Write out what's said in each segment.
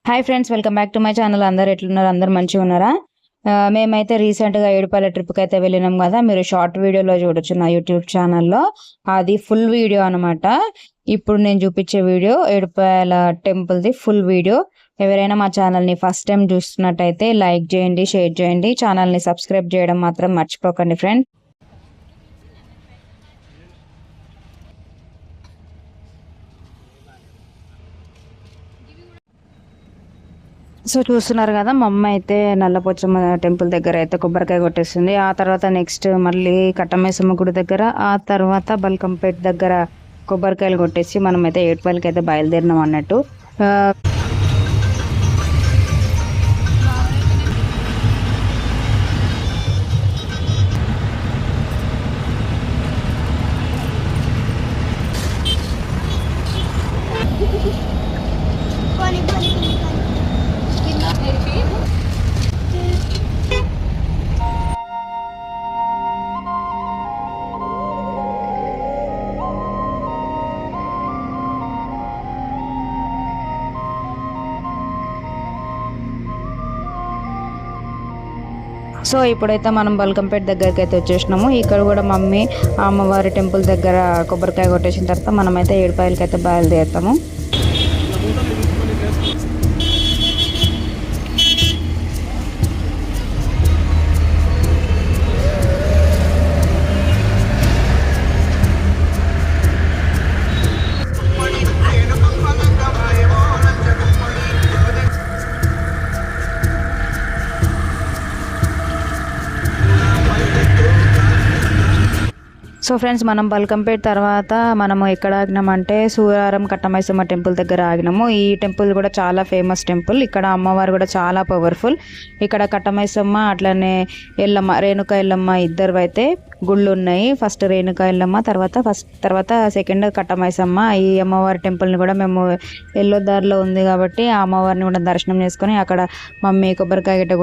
Hi friends, welcome back to my channel. అందరు ఎట్లున్నారు? అందరు మంచిగా ఉన్నారా? మేమైతే రీసెంట్గా ఏడుపాయల ట్రిప్కి అయితే వెళ్ళినాం కదా. మీరు షార్ట్ వీడియోలో చూడొచ్చు నా యూట్యూబ్ ఛానల్లో. అది ఫుల్ వీడియో అనమాట. ఇప్పుడు నేను చూపించే వీడియో ఏడుపాయల టెంపుల్ది ఫుల్ వీడియో. ఎవరైనా మా ఛానల్ని ఫస్ట్ టైం చూస్తున్నట్టయితే లైక్ చేయండి, షేర్ చేయండి, ఛానల్ని సబ్స్క్రైబ్ చేయడం మాత్రం మర్చిపోకండి ఫ్రెండ్స్. సో చూస్తున్నారు కదా, మా అమ్మ అయితే నల్లపోచమ్మ టెంపుల్ దగ్గర అయితే కొబ్బరికాయ కొట్టేస్తుంది. ఆ తర్వాత నెక్స్ట్ మళ్ళీ కట్టమేసమ్మ గుడి దగ్గర, ఆ తర్వాత బల్కంపేట దగ్గర కొబ్బరికాయలు కొట్టేసి మనమైతే ఏడుపాయలకి అయితే బయలుదేరినాం అన్నట్టు. సో ఇప్పుడైతే మనం బల్కంపేట దగ్గరికి అయితే వచ్చేసినాము. ఇక్కడ కూడా మమ్మీ అమ్మవారి టెంపుల్ దగ్గర కొబ్బరికాయ కొట్టేసిన తర్వాత మనమైతే ఏడుపాయలకి అయితే బయలుదేరుతాము. సో ఫ్రెండ్స్, మనం బల్కంపేట తర్వాత మనము ఎక్కడ ఆగినామంటే సూరారం కట్టమైసమ్మ టెంపుల్ దగ్గర ఆగినాము. ఈ టెంపుల్ కూడా చాలా ఫేమస్ టెంపుల్. ఇక్కడ అమ్మవారు కూడా చాలా పవర్ఫుల్. ఇక్కడ కట్టమైసమ్మ అట్లనే ఎల్లమ్మ, రేణుక ఎల్లమ్మ ఇద్దరు అయితే గుళ్ళు ఉన్నాయి. ఫస్ట్ రేణుక ఎల్లమ్మ, తర్వాత సెకండ్ కట్టమైసమ్మ. ఈ అమ్మవారి టెంపుల్ని కూడా మేము ఎల్లో దారిలో ఉంది కాబట్టి ఆ అమ్మవారిని కూడా దర్శనం చేసుకొని అక్కడ మమ్మీ కొబ్బరికాయ గిట్ట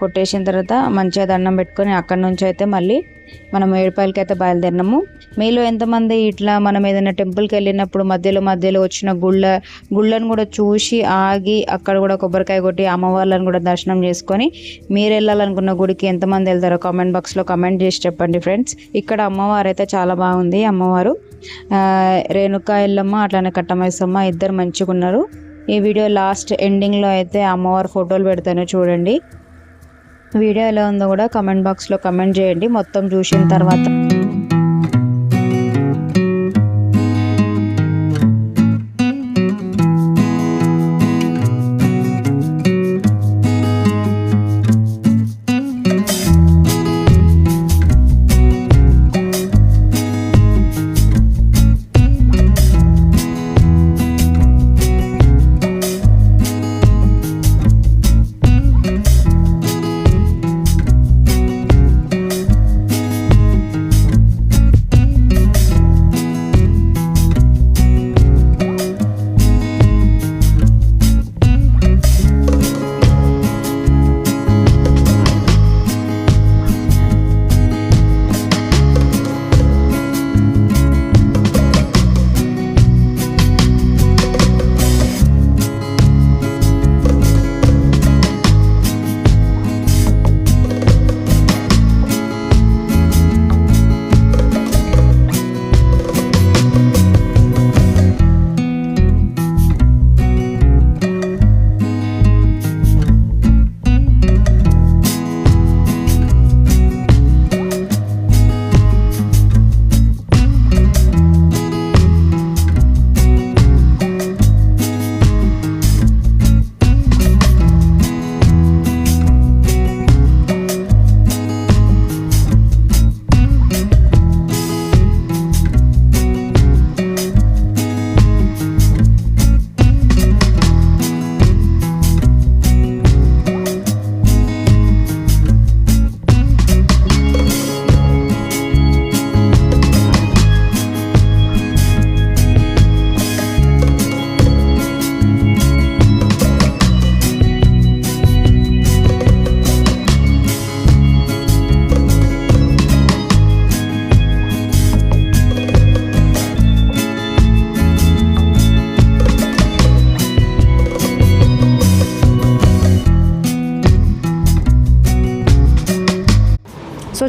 కొట్టేసిన తర్వాత మంచిగా దండం పెట్టుకొని అక్కడ నుంచి అయితే మళ్ళీ మనం ఏడుపాయలకి అయితే బయలుదేరినాము. మీలో ఎంతమంది ఇట్లా మనం ఏదైనా టెంపుల్కి వెళ్ళినప్పుడు మధ్యలో వచ్చిన గుళ్ళను కూడా చూసి ఆగి అక్కడ కూడా కొబ్బరికాయ కొట్టి అమ్మవార్లను కూడా దర్శనం చేసుకొని మీరు వెళ్ళాలనుకున్న గుడికి ఎంతమంది వెళ్తారో కామెంట్ బాక్స్లో కామెంట్ చేసి చెప్పండి ఫ్రెండ్స్. ఇక్కడ అమ్మవారు అయితే చాలా బాగుంది. అమ్మవారు రేణుక ఎల్లమ్మ అట్లానే కట్టమైసమ్మ ఇద్దరు మంచిగా ఉన్నారు. ఈ వీడియో లాస్ట్ ఎండింగ్లో అయితే అమ్మవారి ఫోటోలు పెడతాను, చూడండి. వీడియో ఎలా ఉందో కూడా కామెంట్ బాక్స్లో కామెంట్ చేయండి మొత్తం చూసిన తర్వాత.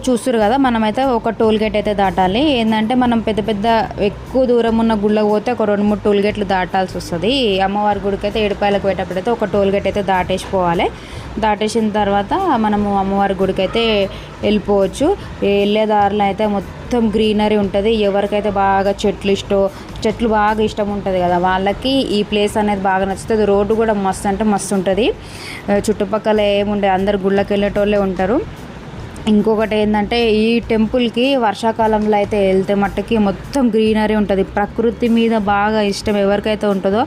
చూస్తారు కదా, మనమైతే ఒక టోల్ గేట్ అయితే దాటాలి. ఏంటంటే మనం పెద్ద పెద్ద ఎక్కువ దూరం ఉన్న గుళ్ళకి పోతే ఒక 2-3 టోల్ గేట్లు దాటాల్సి వస్తుంది. అమ్మవారి గుడికి అయితే ఏడుపాయలకు పోయేటప్పుడైతే ఒక టోల్ గేట్ అయితే దాటేసిపోవాలి. దాటేసిన తర్వాత మనము అమ్మవారి గుడికి అయితే వెళ్ళిపోవచ్చు. వెళ్ళే దారిలో అయితే మొత్తం గ్రీనరీ ఉంటుంది. ఎవరికైతే బాగా చెట్లు బాగా ఇష్టం ఉంటుంది కదా, వాళ్ళకి ఈ ప్లేస్ అనేది బాగా నచ్చుతుంది. రోడ్డు కూడా మస్తు అంటే మస్తు ఉంటుంది. చుట్టుపక్కల ఏముండే అందరు గుళ్ళకి వెళ్ళేటోళ్ళే ఉంటారు. ఇంకొకటి ఏంటంటే ఈ టెంపుల్కి వర్షాకాలంలో అయితే వెళ్తే మట్టుకి మొత్తం గ్రీనరీ ఉంటుంది. ప్రకృతి మీద బాగా ఇష్టం ఎవరికైతే ఉంటుందో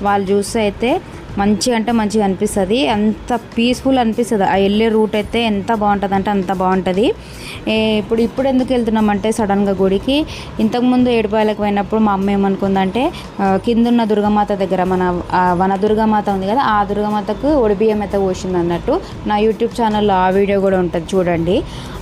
వాళ్ళు చూస్తే అయితే మంచిగా అంటే మంచిగా అనిపిస్తుంది. అంత పీస్ఫుల్ అనిపిస్తుంది. ఆ వెళ్ళే రూట్ అయితే ఎంత బాగుంటుంది అంటే అంత బాగుంటుంది. ఇప్పుడు ఎందుకు వెళ్తున్నామంటే సడన్గా గుడికి, ఇంతకుముందు ఏడుపాయలకు పోయినప్పుడు మా అమ్మ ఏమనుకుందంటే కిందున్న దుర్గామాత దగ్గర మన వన దుర్గామాత ఉంది కదా, ఆ దుర్గామాతకు ఒడిబియ్యం అయితే పోసింది అన్నట్టు. నా యూట్యూబ్ ఛానల్లో ఆ వీడియో కూడా ఉంటుంది చూడండి.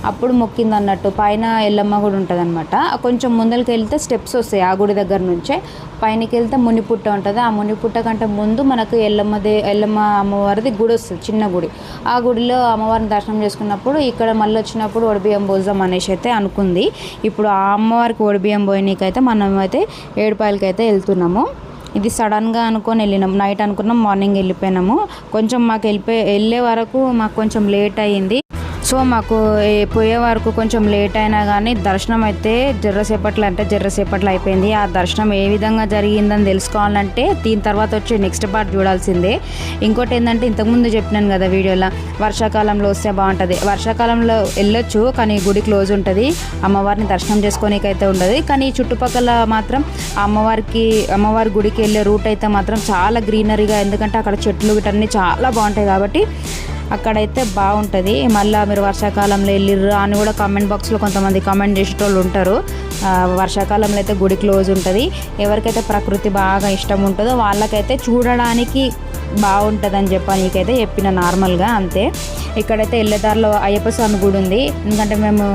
అప్పుడు మొక్కింది అన్నట్టు. పైన ఎల్లమ్మ కూడా ఉంటుంది అనమాట. కొంచెం ముందరికి వెళ్తే స్టెప్స్ వస్తాయి ఆ గుడి దగ్గర నుంచే. పైనకి వెళ్తే మునిపుట్ట ఉంటుంది. ఆ మునిపుట్ట కంటే ముందు మనకు ఎల్లమ్మ అమ్మవారిది గుడి వస్తుంది, చిన్న గుడి. ఆ గుడిలో అమ్మవారిని దర్శనం చేసుకున్నప్పుడు ఇక్కడ మళ్ళీ వచ్చినప్పుడు ఒడిబియ్యం పోద్దాం అనేసి అయితే అనుకుంది. ఇప్పుడు ఆ అమ్మవారికి ఒడిబియ్యం పోయినకైతే మనం అయితే ఏడుపాయలకి అయితే వెళ్తున్నాము. ఇది సడన్గా అనుకొని వెళ్ళినాం. నైట్ అనుకున్నాం, మార్నింగ్ వెళ్ళిపోయినాము. కొంచెం మాకు వెళ్ళే వరకు మాకు కొంచెం లేట్ అయ్యింది. సో మాకు పోయే వరకు కొంచెం లేట్ అయినా కానీ దర్శనం అయితే జర్రసేపట్లో అయిపోయింది. ఆ దర్శనం ఏ విధంగా జరిగిందని తెలుసుకోవాలంటే దీని తర్వాత వచ్చే నెక్స్ట్ పార్ట్ చూడాల్సిందే. ఇంకోటి ఏంటంటే ఇంతకుముందు చెప్పినాను కదా వీడియోలో, వర్షాకాలంలో వస్తే బాగుంటుంది. వర్షాకాలంలో వెళ్ళొచ్చు కానీ గుడి క్లోజ్ ఉంటుంది. అమ్మవారిని దర్శనం చేసుకోనీకైతే ఉండదు. కానీ చుట్టుపక్కల మాత్రం అమ్మవారి గుడికి వెళ్ళే రూట్ అయితే మాత్రం చాలా గ్రీనరీగా, ఎందుకంటే అక్కడ చెట్లు గిటన్నీ చాలా బాగుంటాయి కాబట్టి అక్కడైతే బాగుంటుంది. మళ్ళీ మీరు వర్షాకాలంలో వెళ్ళిర్రు అని కూడా కామెంట్ బాక్స్లో కొంతమంది కామెంట్ చేసేటోళ్ళు ఉంటారు. వర్షాకాలంలో అయితే గుడి క్లోజ్ ఉంటుంది. ఎవరికైతే ప్రకృతి బాగా ఇష్టం ఉంటుందో వాళ్ళకైతే చూడడానికి బాగుంటుంది అని నీకైతే చెప్పిన నార్మల్గా అంతే. ఇక్కడైతే వెళ్ళేదారిలో అయ్యప్ప స్వామి గుడి ఉంది. ఎందుకంటే మేము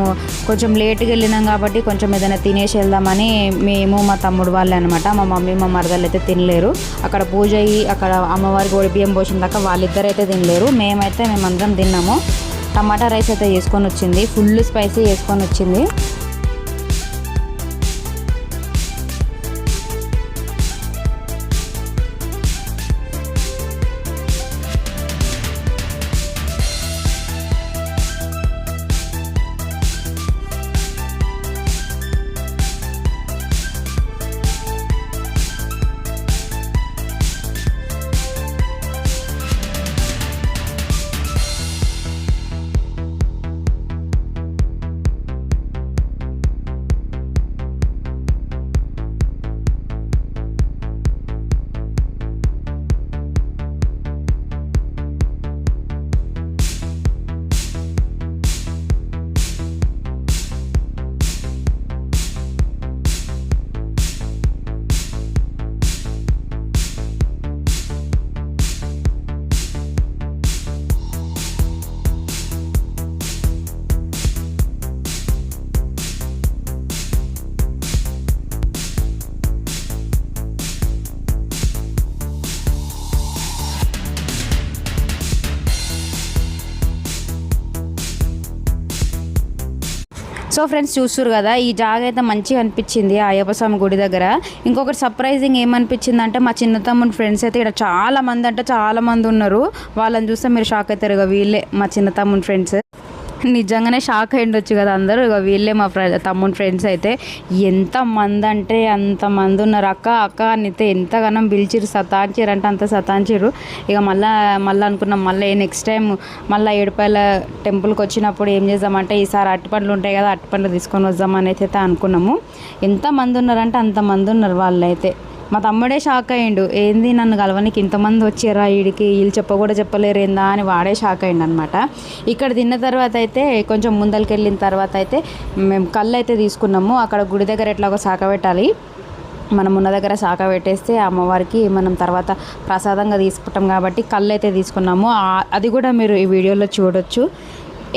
కొంచెం లేట్గా వెళ్ళినాం కాబట్టి కొంచెం ఏదైనా తినేసి వెళ్దామని మేము మా తమ్ముడు వాళ్ళే అనమాట. మా మమ్మీ మా మరదలు అయితే తినలేరు. అక్కడ పూజ అయ్యి అక్కడ అమ్మవారికి ఒడిబియ్యం పోసిన దాకా వాళ్ళిద్దరైతే తినలేరు. మేమందరం తిన్నాము. టమాటా రైస్ అయితే చేసుకొని వచ్చింది, ఫుల్ స్పైసీ చేసుకొని వచ్చింది. సో ఫ్రెండ్స్ చూస్తున్నారు కదా, ఈ జాగ అయితే మంచిగా అనిపించింది అయ్యప్ప స్వామి గుడి దగ్గర. ఇంకొకటి సర్ప్రైజింగ్ ఏమనిపించింది అంటే మా చిన్న తమ్ముని ఫ్రెండ్స్ అయితే ఇక్కడ చాలా మంది ఉన్నారు. వాళ్ళని చూస్తే మీరు షాక్ అవుతారు. ఇక వీళ్ళే మా చిన్న తమ్ముని ఫ్రెండ్స్. నిజంగానే షాక్ అయ్యిండొచ్చు కదా అందరూ. ఇక వీళ్ళే మా తమ్ముని ఫ్రెండ్స్. అయితే ఎంతమంది అంటే అంతమంది ఉన్నారు. అక్క అయితే ఎంతగానో పిలిచిరు, సతాంచారు అంటే అంత సతాంచారు. ఇక మళ్ళీ అనుకున్నాం, మళ్ళీ నెక్స్ట్ టైం మళ్ళీ ఏడుపాయల టెంపుల్కి వచ్చినప్పుడు ఏం చేద్దామంటే ఈసారి అరటిపండ్లు ఉంటాయి కదా, అరటిపండ్లు తీసుకొని వద్దామని అయితే అనుకున్నాము. ఎంతమంది ఉన్నారంటే అంతమంది ఉన్నారు వాళ్ళైతే. మా తమ్ముడే షాక్ అయ్యిండు, ఏంది నన్ను కలవనికి ఇంతమంది వచ్చారా వీడికి, వీళ్ళు చెప్పలేరు ఏందా అని వాడే షాక్ అయ్యిండు అనమాట. ఇక్కడ తిన్న తర్వాత అయితే కొంచెం ముందరికి వెళ్ళిన తర్వాత అయితే మేము కళ్ళు అయితే తీసుకున్నాము. అక్కడ గుడి దగ్గర ఎట్లాగో శాఖ పెట్టాలి, మనం ఉన్న దగ్గర శాఖ పెట్టేస్తే అమ్మవారికి మనం తర్వాత ప్రసాదంగా తీసుకుంటాం కాబట్టి కళ్ళు అయితే తీసుకున్నాము. అది కూడా మీరు ఈ వీడియోలో చూడొచ్చు.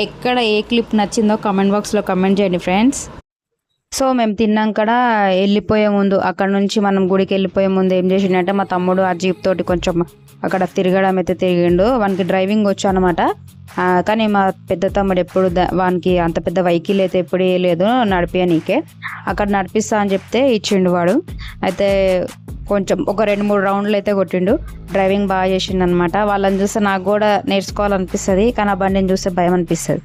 ఎక్కడ ఏ క్లిప్ నచ్చిందో కామెంట్ బాక్స్లో కామెంట్ చేయండి ఫ్రెండ్స్. సో మేము తిన్నాక వెళ్ళిపోయే ముందు, అక్కడ నుంచి మనం గుడికి వెళ్ళిపోయే ముందు ఏం చేసిండంటే మా తమ్ముడు ఆ జీప్ తోటి కొంచెం అక్కడ తిరగడం అయితే తిరిగిండు. వానికి డ్రైవింగ్ వచ్చు అనమాట. కానీ మా పెద్ద తమ్ముడు ఎప్పుడు వానికి అంత పెద్ద వెహికల్ అయితే ఎప్పుడు వేయలేదు నడిపియనీకే. అక్కడ నడిపిస్తా అని చెప్తే ఇచ్చిండు వాడు. అయితే కొంచెం ఒక 2-3 రౌండ్లు అయితే కొట్టిండు. డ్రైవింగ్ బాగా చేసిండు అనమాట. వాళ్ళని చూస్తే నాకు కూడా నేర్చుకోవాలనిపిస్తుంది, కానీ ఆ బండిని చూస్తే భయం అనిపిస్తుంది.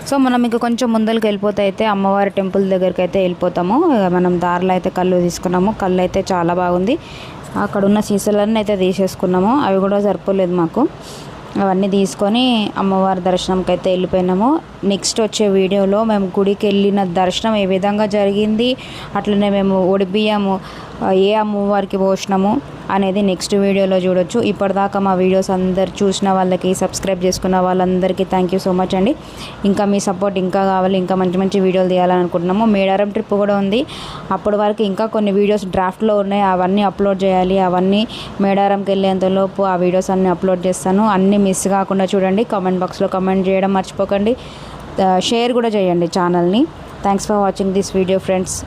సో మనం ఇంకా కొంచెం ముందరికి వెళ్ళిపోతే అయితే అమ్మవారి టెంపుల్ దగ్గరికి అయితే వెళ్ళిపోతాము. మనం దారిలో అయితే కళ్ళు తీసుకున్నాము. కళ్ళు అయితే చాలా బాగుంది. అక్కడ ఉన్న సీసాలన్నీ అయితే తీసేసుకున్నాము. అవి కూడా సరిపోలేదు మాకు. అవన్నీ తీసుకొని అమ్మవారి దర్శనంకి అయితే వెళ్ళిపోయినాము. నెక్స్ట్ వచ్చే వీడియోలో మేము గుడికి వెళ్ళిన దర్శనం ఏ విధంగా జరిగింది, అట్లనే మేము ఒడిబియ్యము ఏ అమ్మవారికి పోసినాము అనేది నెక్స్ట్ వీడియోలో చూడొచ్చు. ఇప్పటిదాకా మా వీడియోస్ అందరు చూసిన వాళ్ళకి, సబ్స్క్రైబ్ చేసుకున్న వాళ్ళందరికీ థ్యాంక్ యూ సో మచ్ అండి. ఇంకా మీ సపోర్ట్ ఇంకా కావాలి. ఇంకా మంచి మంచి వీడియోలు తీయాలని అనుకుంటున్నాము. మేడారం ట్రిప్ కూడా ఉంది. అప్పటి వరకు ఇంకా కొన్ని వీడియోస్ డ్రాఫ్ట్లో ఉన్నాయి. అవన్నీ అప్లోడ్ చేయాలి. అవన్నీ మేడారంకి వెళ్ళేంతలోపు ఆ వీడియోస్ అన్నీ అప్లోడ్ చేస్తాను. అన్నీ మిస్ కాకుండా చూడండి. కామెంట్ బాక్స్లో కామెంట్ చేయడం మర్చిపోకండి. షేర్ కూడా చేయండి ఛానల్ని. Thanks for watching this video friends.